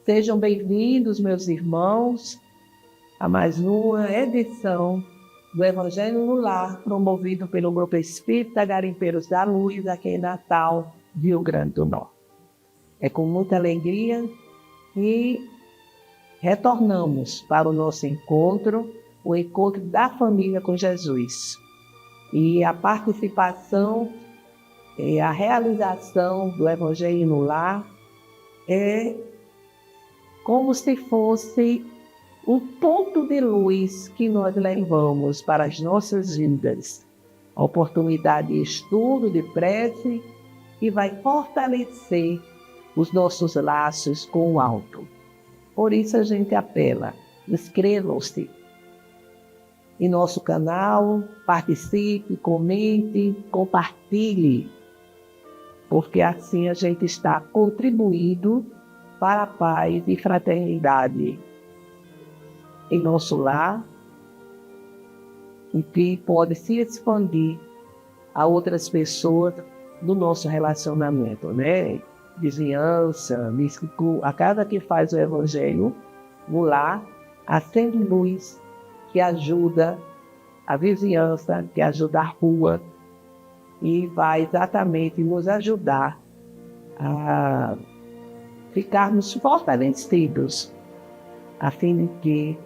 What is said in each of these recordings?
Sejam bem-vindos, meus irmãos, a mais uma edição do Evangelho no Lar, promovido pelo Grupo Espírita Garimpeiros da Luz, aqui em Natal, Rio Grande do Norte. É com muita alegria que retornamos para o nosso encontro, o encontro da família com Jesus. E a participação e a realização do Evangelho no Lar é como se fosse um ponto de luz que nós levamos para as nossas vidas. A oportunidade de estudo, de prece, que vai fortalecer os nossos laços com o alto. Por isso a gente apela, inscrevam-se em nosso canal, participe, comente, compartilhe, porque assim a gente está contribuindo para a paz e fraternidade em nosso lar e que pode se expandir a outras pessoas do nosso relacionamento, né? Vizinhança, a cada que faz o Evangelho no lar, acende luz que ajuda a vizinhança, que ajuda a rua e vai exatamente nos ajudar a ficarmos fortalecidos, a fim de que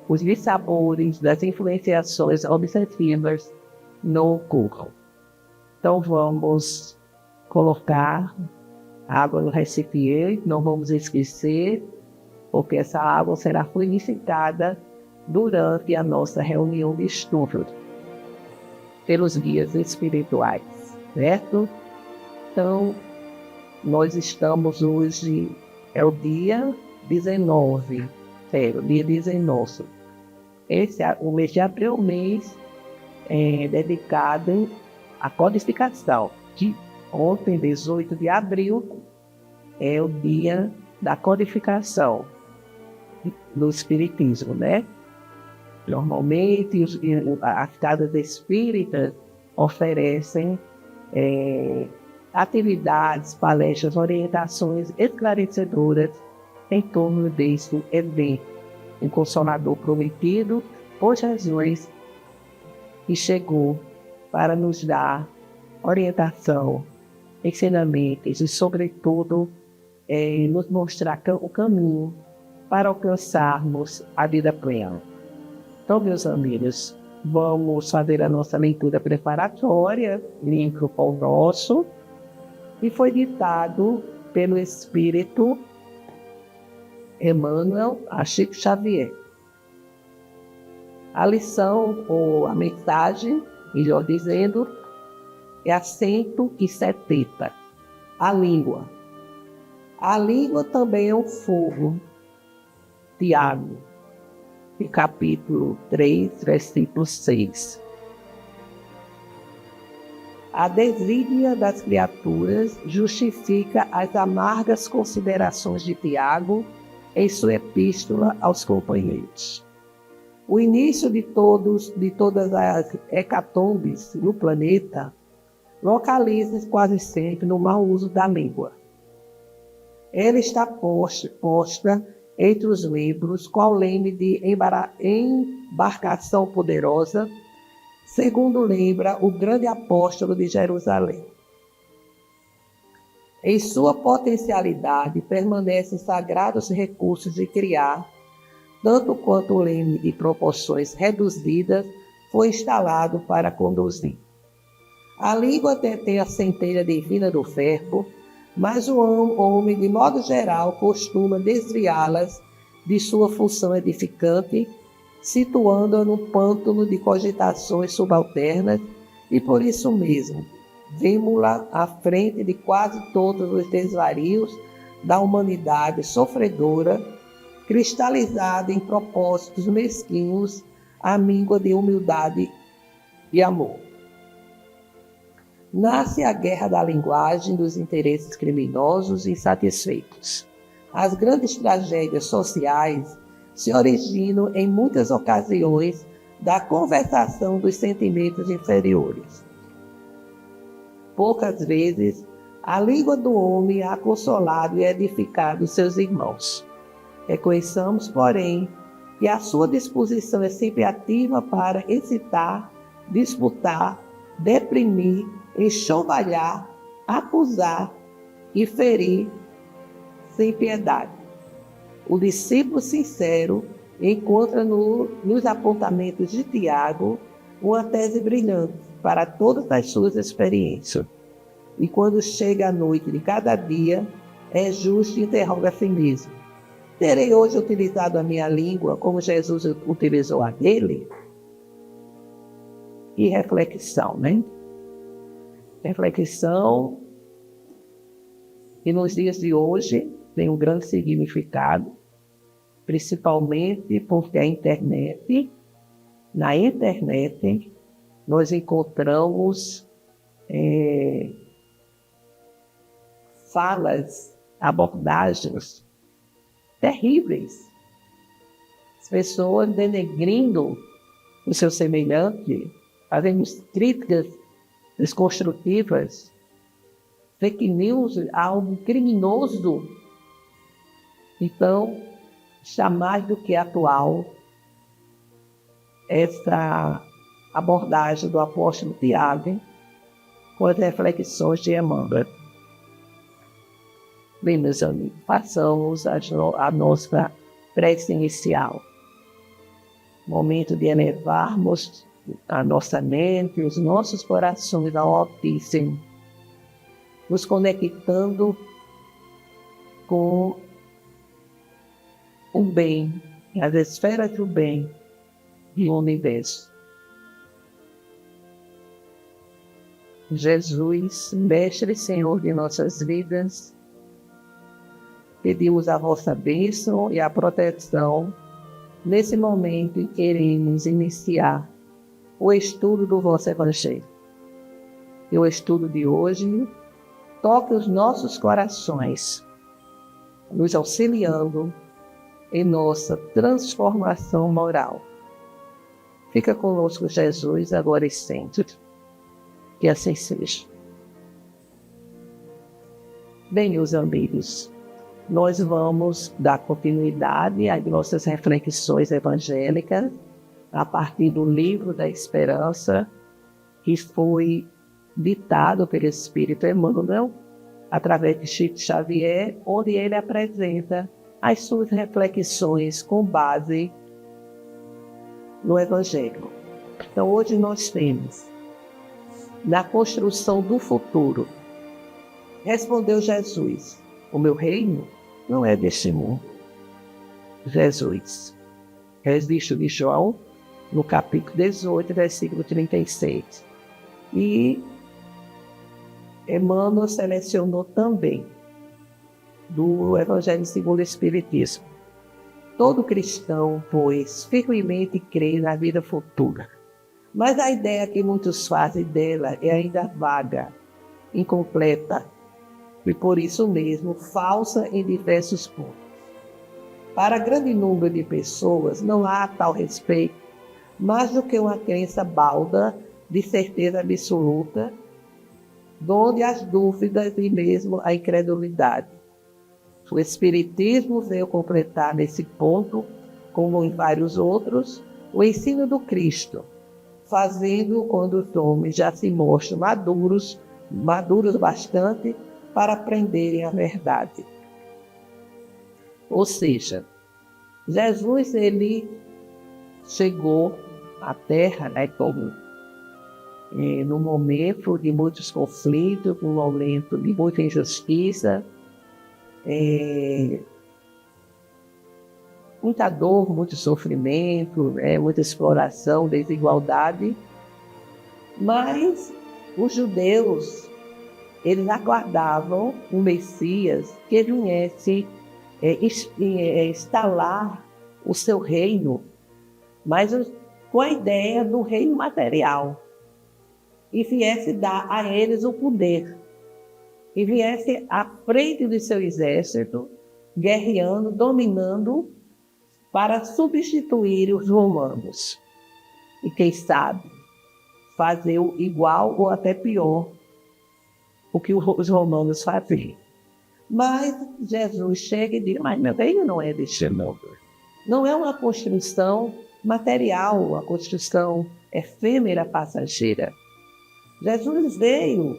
os dissabores das influenciações obsessivas não ocorram. Então vamos colocar água no recipiente, não vamos esquecer, porque essa água será purificada durante a nossa reunião de estudo pelos guias espirituais, certo? Então, nós estamos hoje, é o dia 19, dia 19. O mês de abril é um mês dedicado à codificação. Ontem, 18 de abril, é o dia da codificação do Espiritismo, né? Normalmente, as casas espíritas oferecem atividades, palestras, orientações esclarecedoras em torno desse evento, um Consolador prometido por Jesus, que chegou para nos dar orientação, ensinamentos e, sobretudo, nos mostrar o caminho para alcançarmos a vida plena. Então, meus amigos, vamos fazer a nossa leitura preparatória, livro Pão Nosso, e foi ditado pelo Espírito Emmanuel a Chico Xavier. A lição, ou a mensagem, melhor dizendo, é a 170. A língua. A língua também é um fogo. Tiago, capítulo 3, versículo 6. A desídia das criaturas justifica as amargas considerações de Tiago em sua epístola aos companheiros. O início de todas as hecatombes no planeta localiza-se quase sempre no mau uso da língua. Ela está posta entre os membros qual leme de embarcação poderosa, segundo lembra o grande apóstolo de Jerusalém. Em sua potencialidade permanecem sagrados recursos de criar, tanto quanto o leme de proporções reduzidas foi instalado para conduzir. A língua detém a centelha divina do verbo, mas o homem, de modo geral, costuma desviá-las de sua função edificante, situando-a no pântano de cogitações subalternas, e por isso mesmo, vemos-la à frente de quase todos os desvarios da humanidade sofredora, cristalizada em propósitos mesquinhos, à míngua de humildade e amor. Nasce a guerra da linguagem dos interesses criminosos e insatisfeitos. As grandes tragédias sociais se originam em muitas ocasiões da conversação dos sentimentos inferiores. Poucas vezes, a língua do homem ha consolado e edificado seus irmãos. Reconheçamos, porém, que a sua disposição é sempre ativa para excitar, disputar, deprimir, enxovalhar, acusar e ferir sem piedade. O discípulo sincero encontra nos apontamentos de Tiago uma tese brilhante para todas as suas experiências. E quando chega a noite de cada dia, é justo e interroga a si mesmo: terei hoje utilizado a minha língua como Jesus utilizou a dele? E reflexão, né? Reflexão que nos dias de hoje tem um grande significado, principalmente porque na internet, nós encontramos falas, abordagens terríveis. As pessoas denegrindo o seu semelhante, fazendo críticas desconstrutivas, fake news, algo criminoso. Então, está mais do que atual essa abordagem do apóstolo Tiago com as reflexões de Emmanuel. Bem, meus amigos, façamos a nossa prece inicial. Momento de elevarmos a nossa mente, os nossos corações ao Altíssimo, nos conectando com o bem, as esferas do bem do universo. Jesus, Mestre e Senhor de nossas vidas, pedimos a vossa bênção e a proteção nesse momento em que queremos iniciar o estudo do vosso Evangelho. E o estudo de hoje toque os nossos corações, nos auxiliando em nossa transformação moral. Fica conosco, Jesus, agora e sempre. Que assim seja. Bem, meus amigos, nós vamos dar continuidade às nossas reflexões evangélicas a partir do Livro da Esperança, que foi ditado pelo Espírito Emmanuel, através de Chico Xavier, onde ele apresenta as suas reflexões com base no Evangelho. Então, hoje nós temos, na construção do futuro, respondeu Jesus: o meu reino não é deste mundo. Jesus, registro de João, no capítulo 18, versículo 36. E Emmanuel selecionou também do Evangelho segundo o Espiritismo. Todo cristão, pois, firmemente crê na vida futura. Mas a ideia que muitos fazem dela é ainda vaga, incompleta e, por isso mesmo, falsa em diversos pontos. Para grande número de pessoas, não há a tal respeito mais do que uma crença balda de certeza absoluta, donde as dúvidas e mesmo a incredulidade. O Espiritismo veio completar nesse ponto, como em vários outros, o ensino do Cristo, fazendo quando os homens já se mostram maduros bastante para aprenderem a verdade. Ou seja, Jesus, ele chegou à Terra, né, como num momento de muitos conflitos, num momento de muita injustiça, muita dor, muito sofrimento, muita exploração, desigualdade. Mas os judeus, eles aguardavam um Messias que viesse instalar o seu reino, mas com a ideia do reino material, e viesse dar a eles o poder, e viesse à frente do seu exército, guerreando, dominando, para substituir os romanos. E quem sabe, fazer igual ou até pior o que os romanos faziam. Mas Jesus chega e diz, mas meu reino não é deste mundo. Não é uma construção material, uma construção efêmera, passageira. Jesus veio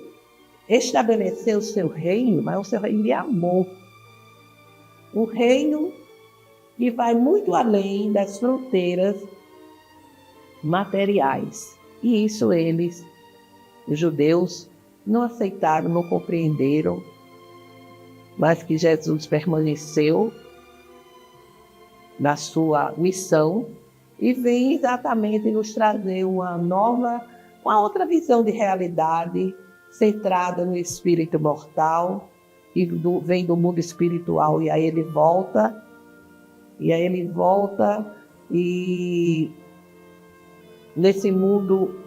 estabelecer o seu reino, mas o seu reino de amor. Um reino que vai muito além das fronteiras materiais. E isso eles, os judeus, não aceitaram, não compreenderam, mas que Jesus permaneceu na sua missão e vem exatamente nos trazer uma outra visão de realidade centrada no espírito mortal, que vem do mundo espiritual, e aí ele volta e nesse mundo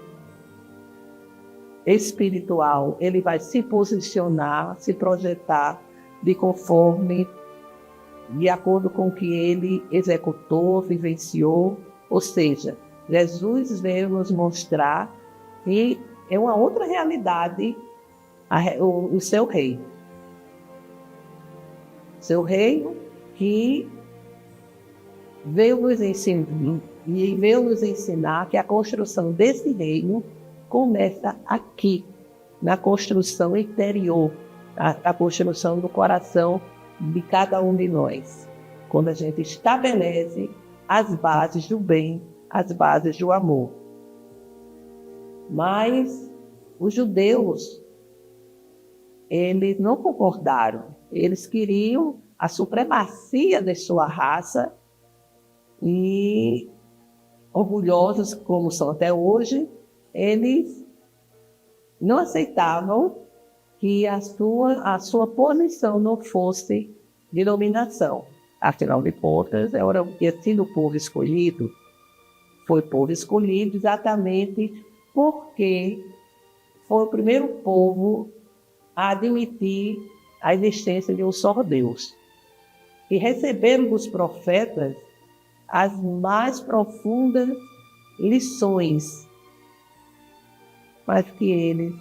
espiritual ele vai se posicionar, se projetar de acordo com o que ele executou, vivenciou. Ou seja, Jesus veio nos mostrar que é uma outra realidade o seu reino. Seu reino que veio nos ensinar que a construção desse reino começa aqui, na construção interior, a construção do coração de cada um de nós. Quando a gente estabelece as bases do bem, as bases do amor. Mas os judeus, eles não concordaram. Eles queriam a supremacia de sua raça e, orgulhosos como são até hoje, eles não aceitavam que a sua posição não fosse de dominação. Afinal de contas, tinha sido o povo escolhido. Foi povo escolhido exatamente porque foi o primeiro povo a admitir a existência de um só Deus. E receberam dos profetas as mais profundas lições, mas que eles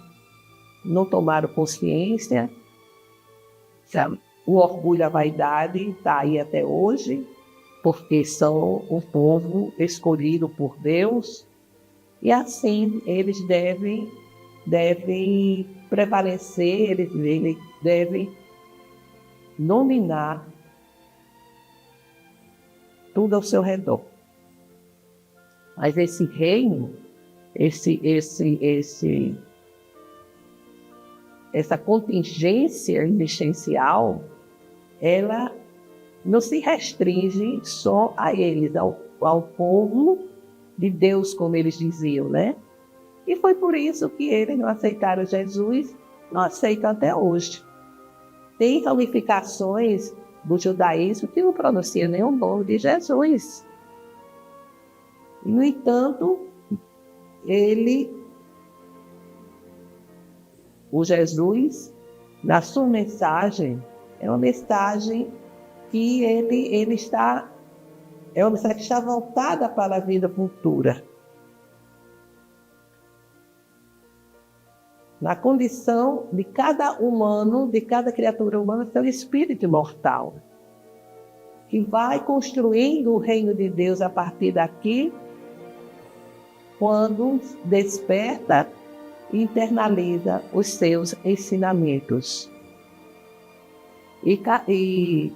não tomaram consciência. O orgulho e a vaidade está aí até hoje, porque são um povo escolhido por Deus, e assim eles devem prevalecer, eles devem dominar tudo ao seu redor. Mas esse reino, essa contingência existencial, ela não se restringe só a eles, ao povo de Deus, como eles diziam, né? E foi por isso que eles não aceitaram Jesus, não aceitam até hoje. Tem ramificações do judaísmo que não pronunciam nem o nome de Jesus. E, no entanto, o Jesus, na sua mensagem, é uma mensagem que é uma mensagem que está voltada para a vida futura. Na condição de cada humano, de cada criatura humana, ser um espírito imortal, que vai construindo o reino de Deus a partir daqui, quando desperta e internaliza os seus ensinamentos. E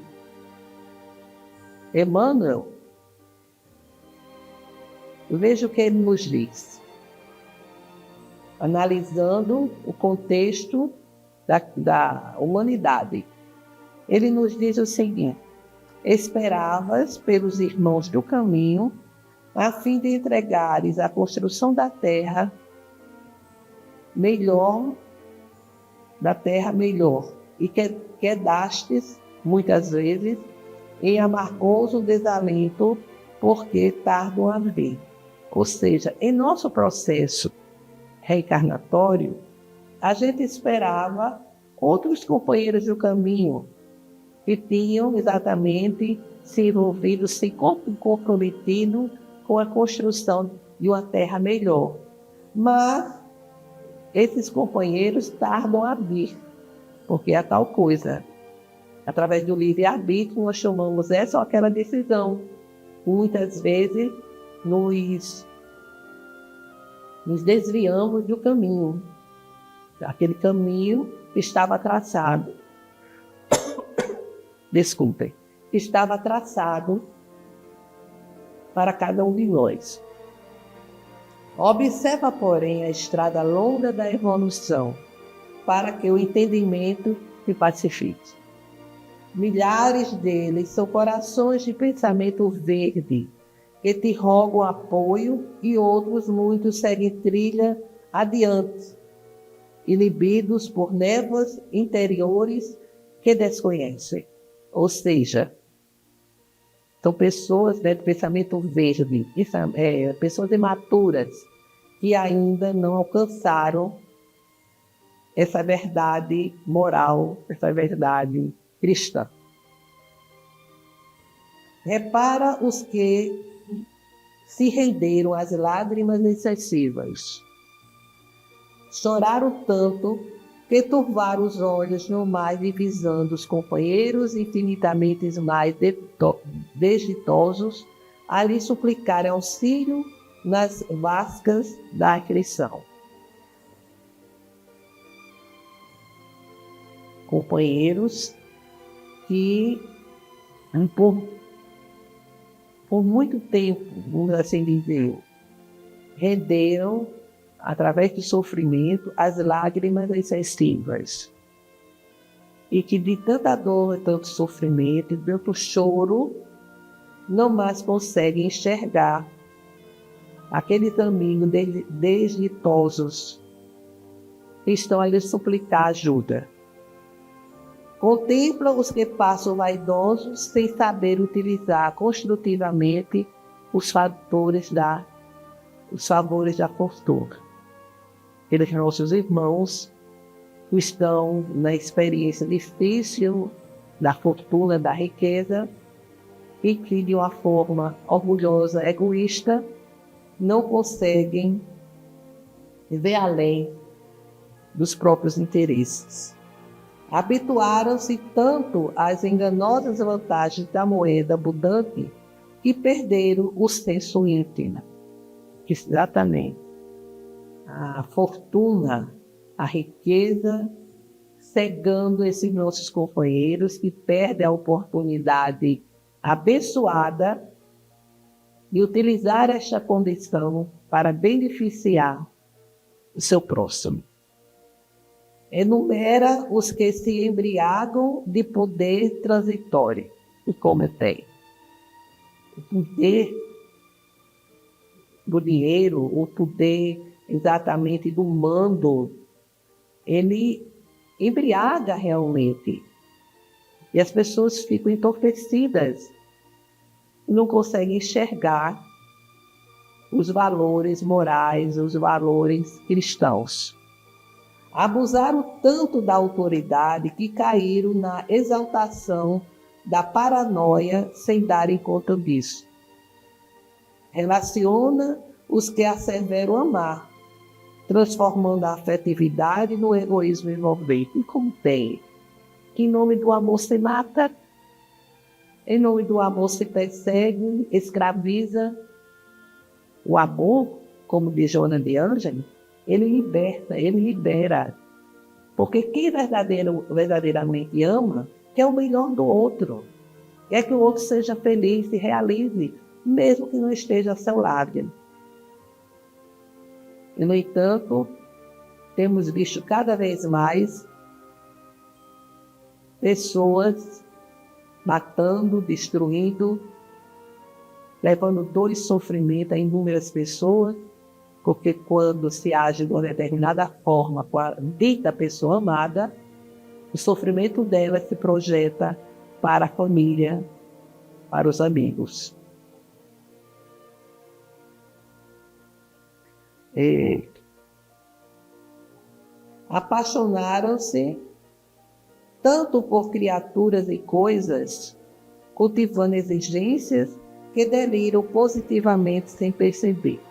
Emmanuel, veja o que ele nos diz, analisando o contexto da humanidade. Ele nos diz o seguinte: esperavas pelos irmãos do caminho, a fim de entregares a construção da terra melhor, e quedastes, muitas vezes, em amargoso desalento, porque tardam a vir. Ou seja, em nosso processo reencarnatório, a gente esperava outros companheiros do caminho que tinham exatamente se envolvido, se comprometido com a construção de uma terra melhor. Mas esses companheiros tardam a vir, porque é tal coisa. Através do livre-arbítrio, nós tomamos essa ou aquela decisão. Muitas vezes, nos desviamos do caminho. Aquele caminho estava traçado. Desculpem. Estava traçado para cada um de nós. Observa, porém, a estrada longa da evolução, para que o entendimento se pacifique. Milhares deles são corações de pensamento verde, que te rogam apoio, e outros muitos seguem trilha adiante, inibidos por névoas interiores que desconhecem. Ou seja, são pessoas de pensamento verde, pessoas imaturas, que ainda não alcançaram essa verdade moral, essa verdade cristã. Repara os que se renderam às lágrimas excessivas. Choraram tanto que turvaram os olhos no mais divisando os companheiros infinitamente mais desditosos a lhe suplicar auxílio nas vascas da aflição. Companheiros que por muito tempo, vamos assim dizer, renderam, através do sofrimento, as lágrimas excessivas. E que de tanta dor, tanto sofrimento, de tanto choro, não mais conseguem enxergar aqueles amigos desditosos que estão ali a suplicar ajuda. Contempla os que passam vaidosos sem saber utilizar construtivamente os favores da fortuna. Eles, nossos irmãos, que estão na experiência difícil da fortuna, da riqueza, e que de uma forma orgulhosa, egoísta, não conseguem ver além dos próprios interesses. Habituaram-se tanto às enganosas vantagens da moeda abundante que perderam o senso íntimo. Exatamente. A fortuna, a riqueza, cegando esses nossos companheiros que perdem a oportunidade abençoada de utilizar esta condição para beneficiar o seu próximo. Enumera os que se embriagam de poder transitório. E como eu tenho. O poder do dinheiro, o poder exatamente do mando, ele embriaga realmente. E as pessoas ficam entorpecidas. Não conseguem enxergar os valores morais, os valores cristãos. Abusaram tanto da autoridade que caíram na exaltação da paranoia sem darem conta disso. Relaciona os que asseveram amar, transformando a afetividade no egoísmo envolvente. E como tem? Que em nome do amor se mata, em nome do amor se persegue, escraviza. O amor, como diz Joana de Ângeles, ele liberta, ele libera. Porque quem verdadeiramente ama quer o melhor do outro. Quer que o outro seja feliz, se realize, mesmo que não esteja ao seu lado. E, no entanto, temos visto cada vez mais pessoas matando, destruindo, levando dor e sofrimento a inúmeras pessoas, porque quando se age de uma determinada forma com a dita pessoa amada, o sofrimento dela se projeta para a família, para os amigos. Apaixonaram-se tanto por criaturas e coisas, cultivando exigências que deliram positivamente sem perceber.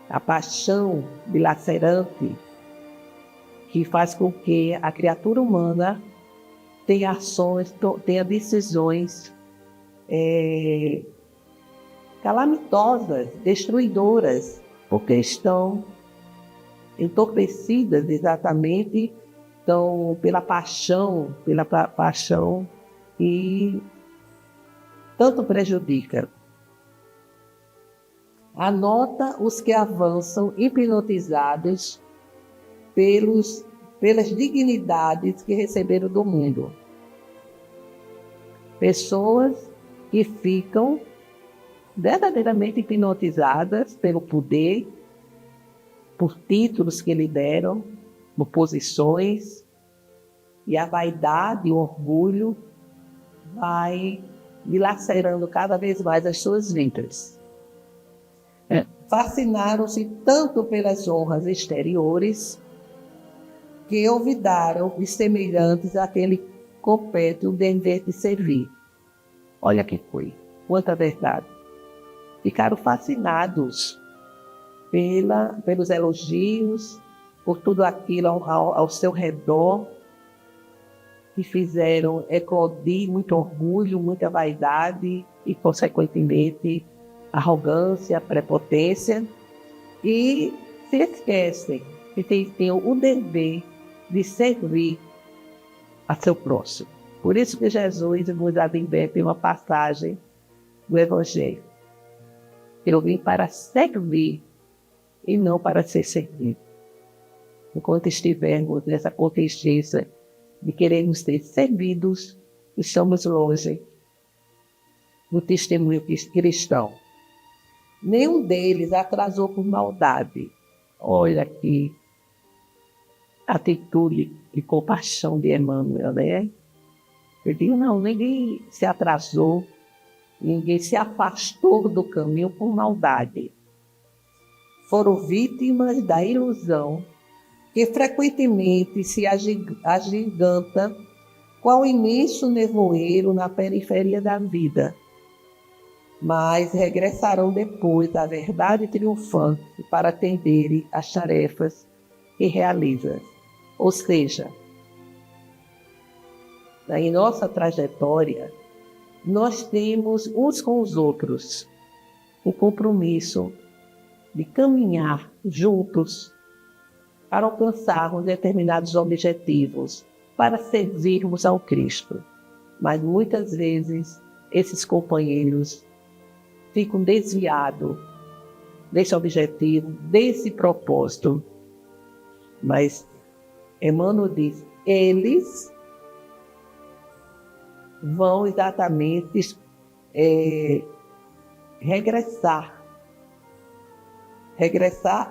A paixão dilacerante que faz com que a criatura humana tenha ações, tenha decisões calamitosas, destruidoras, porque estão entorpecidas exatamente pela paixão que tanto prejudica. Anota os que avançam hipnotizados pelas dignidades que receberam do mundo. Pessoas que ficam verdadeiramente hipnotizadas pelo poder, por títulos que lhe deram, por posições, e a vaidade, o orgulho vai dilacerando cada vez mais as suas vidas. Fascinaram-se tanto pelas honras exteriores que olvidaram os semelhantes àquele compete o dever de servir. Olha que coisa, quanta verdade. Ficaram fascinados pelos elogios, por tudo aquilo ao seu redor, que fizeram eclodir muito orgulho, muita vaidade e, consequentemente, arrogância, prepotência, e se esquecem que têm o dever de servir a seu próximo. Por isso que Jesus nos adverte uma passagem do Evangelho. Eu vim para servir e não para ser servido. Enquanto estivermos nessa contingência de querermos ser servidos, estamos longe do testemunho cristão. Nenhum deles atrasou por maldade. Olha que atitude de compaixão de Emmanuel, né? Eu digo, não, ninguém se atrasou, ninguém se afastou do caminho por maldade. Foram vítimas da ilusão que frequentemente se agiganta qual imenso nevoeiro na periferia da vida, mas regressarão depois à verdade triunfante para atenderem às tarefas que realizam. Ou seja, em nossa trajetória, nós temos uns com os outros o compromisso de caminhar juntos para alcançarmos determinados objetivos, para servirmos ao Cristo. Mas muitas vezes esses companheiros ficam desviados desse objetivo, desse propósito. Mas Emmanuel diz, eles vão exatamente regressar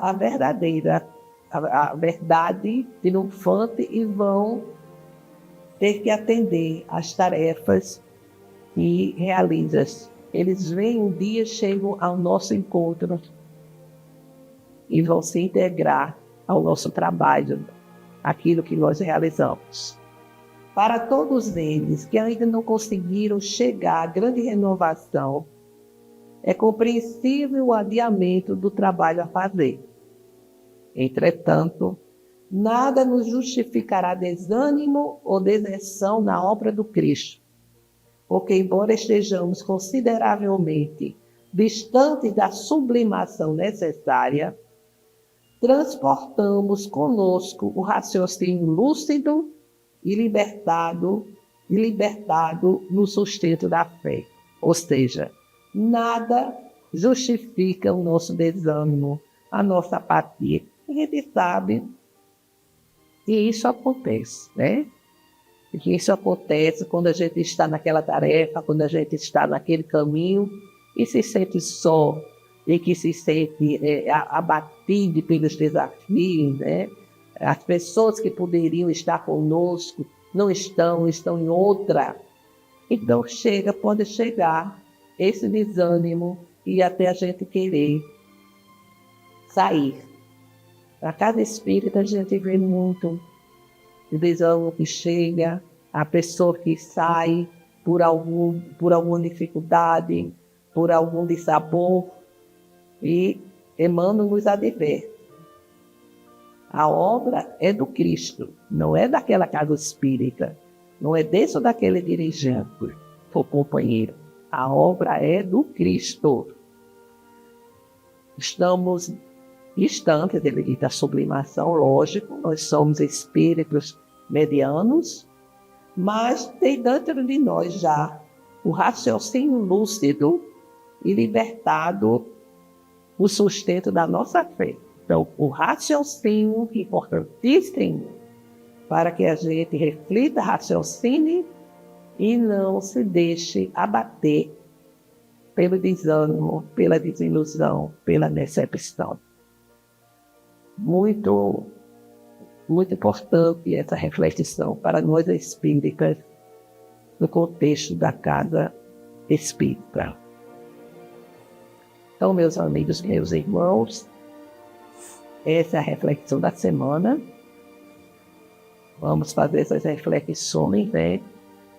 à verdadeira, a verdade triunfante, e vão ter que atender às tarefas que realizam. Eles vêm um dia, chegam ao nosso encontro e vão se integrar ao nosso trabalho, aquilo que nós realizamos. Para todos eles que ainda não conseguiram chegar à grande renovação, é compreensível o adiamento do trabalho a fazer. Entretanto, nada nos justificará desânimo ou deserção na obra do Cristo, porque, embora estejamos consideravelmente distantes da sublimação necessária, transportamos conosco o raciocínio lúcido e libertado no sustento da fé. Ou seja, nada justifica o nosso desânimo, a nossa apatia. E a gente sabe que isso acontece, né? E que isso acontece quando a gente está naquela tarefa, quando a gente está naquele caminho e se sente só, e que se sente abatido pelos desafios, né? As pessoas que poderiam estar conosco não estão em outra. Então pode chegar esse desânimo e até a gente querer sair. Na casa espírita a gente vê muito o desânimo que chega, a pessoa que sai por alguma dificuldade, por algum dissabor, e Emmanuel nos adverte. A obra é do Cristo, não é daquela casa espírita. não é desse ou daquele dirigente, ou companheiro. A obra é do Cristo. Estamos distantes devido à sublimação, lógico, nós somos espíritos medianos, mas tem dentro de nós já o raciocínio lúcido e libertado o sustento da nossa fé. Então, o raciocínio importantíssimo para que a gente reflita, raciocine e não se deixe abater pelo desânimo, pela desilusão, pela decepção. Muito, muito importante essa reflexão para nós espíritas no contexto da casa espírita. Então, meus amigos, meus irmãos, essa é a reflexão da semana. Vamos fazer essas reflexões, né?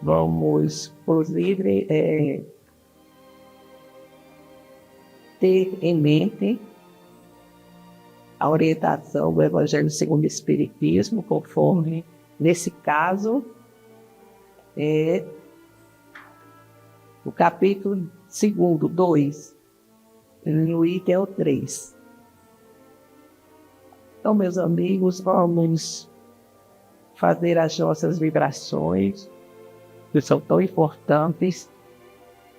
Vamos, inclusive, ter em mente a orientação do Evangelho segundo o Espiritismo, conforme, nesse caso, o capítulo 2, 2, no item 3. Então, meus amigos, vamos fazer as nossas vibrações, que são tão importantes,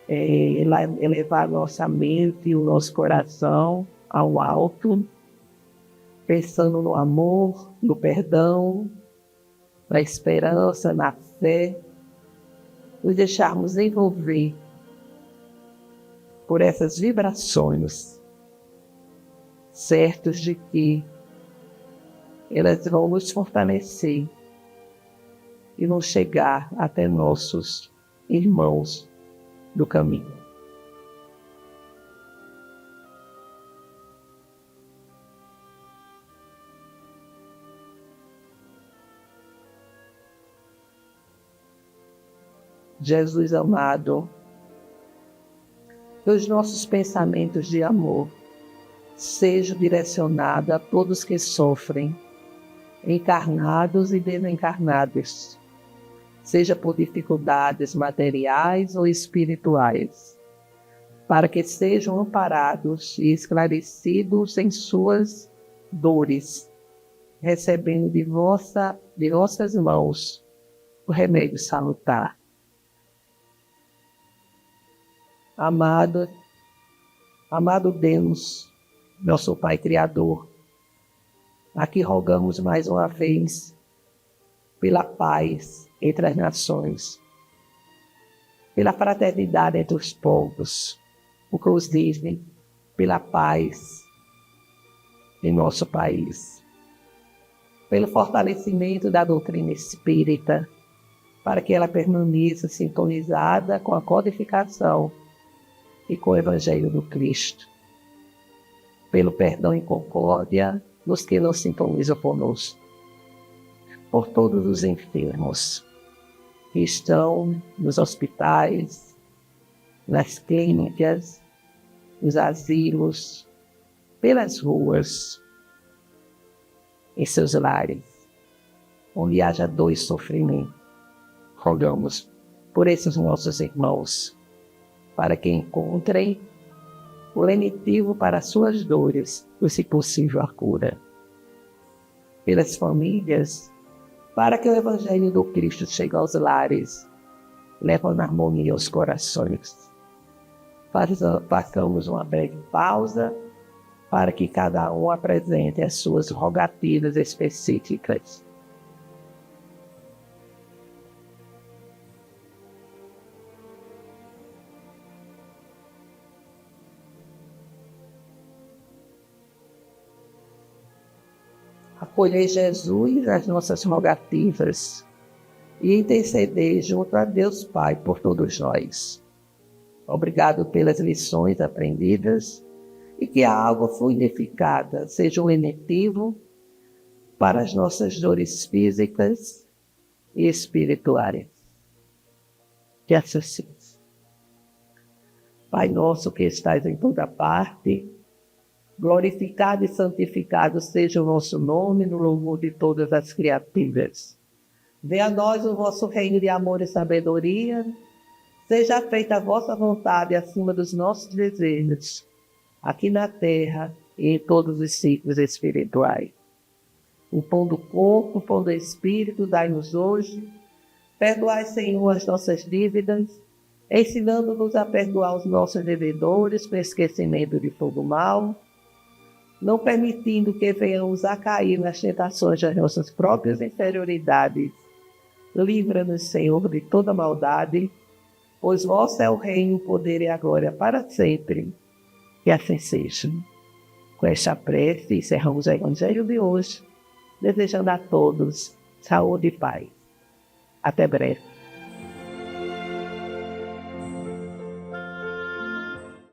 elevar nossa mente e o nosso coração ao alto, pensando no amor, no perdão, na esperança, na fé, nos deixarmos envolver por essas vibrações, certos de que elas vão nos fortalecer e vão chegar até nossos irmãos do caminho. Jesus amado, que os nossos pensamentos de amor sejam direcionados a todos que sofrem, encarnados e desencarnados, seja por dificuldades materiais ou espirituais, para que sejam amparados e esclarecidos em suas dores, recebendo de vossas mãos o remédio salutar. Amado Deus, nosso Pai Criador, aqui rogamos mais uma vez pela paz entre as nações, pela fraternidade entre os povos, inclusive pela paz em nosso país, pelo fortalecimento da doutrina espírita, para que ela permaneça sintonizada com a codificação e com o Evangelho do Cristo, pelo perdão e concórdia dos que não sintonizam conosco, por todos os enfermos que estão nos hospitais, nas clínicas, nos asilos, pelas ruas, em seus lares, onde haja dor e sofrimento. Rogamos por esses nossos irmãos, para que encontrem o lenitivo para suas dores e, se possível, a cura. Pelas famílias, para que o Evangelho do Cristo chegue aos lares, levando harmonia aos corações. Façamos uma breve pausa para que cada um apresente as suas rogativas específicas. Acolhei Jesus as nossas rogativas e intercedei junto a Deus Pai por todos nós. Obrigado pelas lições aprendidas e que a água fluidificada seja um lenitivo para as nossas dores físicas e espirituais. Que assim seja. Pai nosso que estais em toda parte, glorificado e santificado seja o vosso nome no louvor de todas as criaturas. Venha a nós o vosso reino de amor e sabedoria. Seja feita a vossa vontade acima dos nossos desejos, aqui na terra e em todos os ciclos espirituais. O pão do corpo, o pão do espírito, dai-nos hoje. Perdoai, Senhor, as nossas dívidas, ensinando-nos a perdoar os nossos devedores, com esquecimento de todo mal, não permitindo que venhamos a cair nas tentações das nossas próprias inferioridades. Livra-nos, Senhor, de toda maldade, pois vosso é o reino, o poder e a glória para sempre. Que assim seja. Com esta prece, encerramos o Evangelho de hoje, desejando a todos saúde e paz. Até breve.